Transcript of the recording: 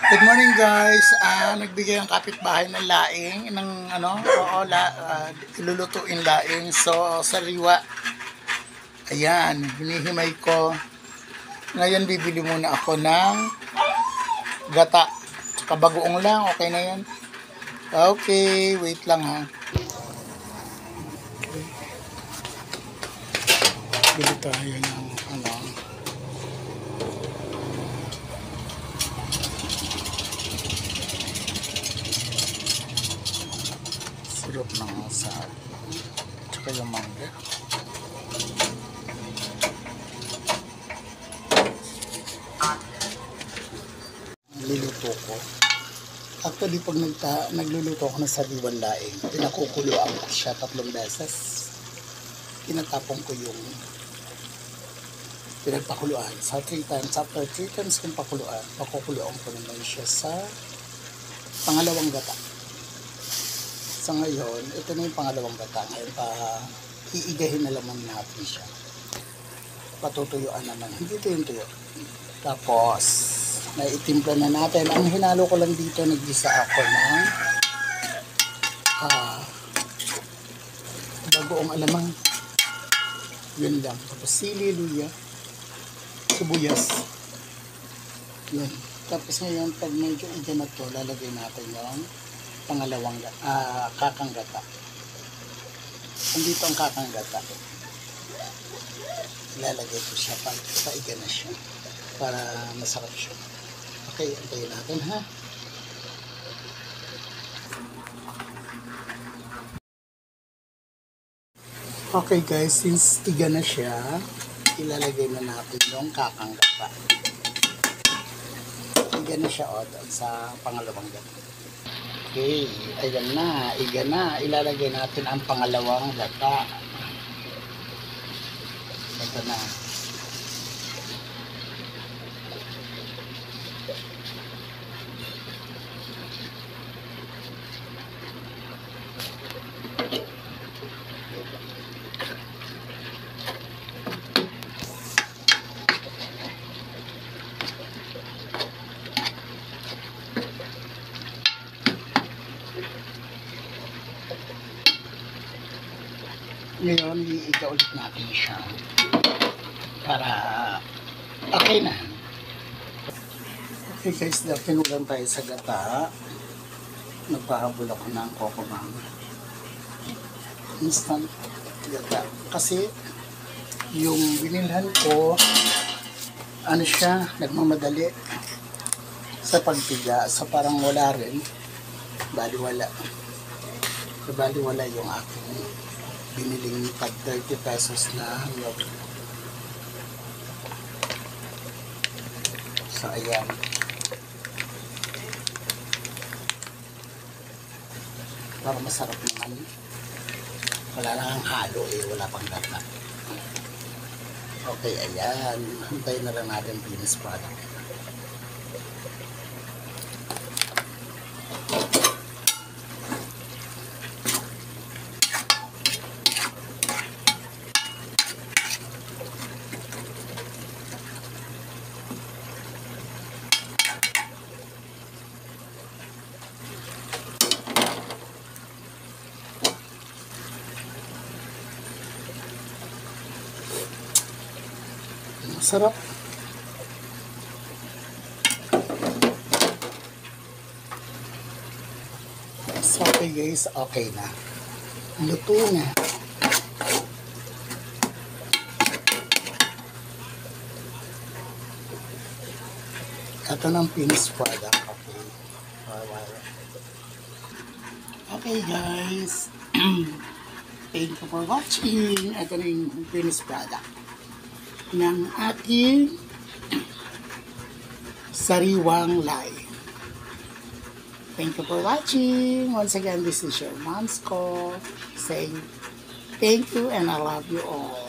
Good morning guys. Nagbigay ang kapitbahay ng laing ng ilulutuin laing. So sariwa. Ayan, hinihimay ko. Ngayon bibili muna ako ng gata. Tsaka bagoong lang, okay na 'yan. Okay, wait lang ha. Bili tayo ng sirup ng asal. Tsaka yung mangga. Niluluto ko. Actually, pag nagluluto ako ng sariwan laing, pinakukuluan ko siya 3 beses. Tinatapon ko yung pinagpakuluan sa 3 times. After 3 times kung pakukuluan ko naman siya sa pangalawang gata. So ngayon, ito na yung pangalawang gata. Ngayon iigahin na naman natin siya. Patutuyuan naman. Hindi ito yung tuyo. Tapos, naitimpla na natin. Ang hinalo ko lang dito, naggisa ako ng bagoong alamang. Yun lang. Tapos sili, luya, sibuyas. Yun. Tapos ngayon, pag medyo iga na to, lalagay natin yung pangalawang kakang gata. Andito ang kakang gata. Ilalagay ko siya pag paiga na siya para masarap siya. Okay, antayin natin ha. Okay guys, since iga na siya, ilalagay na natin yung kakang gata. Iga na siya sa pangalawang gata. Okay, ayan na, iga na. Ilalagay natin ang pangalawang gata. Ito na. Ngayon, iiga ulit natin siya para okay na. Okay guys, tinulan tayo sa gata. Nagpahabol ako ng kokomang. Instant gata. Kasi yung binilhan ko, ano siya, nagmamadali sa pagpiga. So parang wala rin. Baliwala. So baliwala yung aking biniling pag 30 pesos na milk. So ayan. Para masarap naman. Wala lang ang halo wala pang gata. Okay, ayan. Hintayin na lang natin finished product. Sarap. So, okay guys, okay na. Luto na. Ito ng finished product. Okay. Okay guys. Thank you for watching. Ito na yung finished product ng ating sariwang laing. Thank you for watching. Once again, this is your Mom's Call saying thank you and I love you all.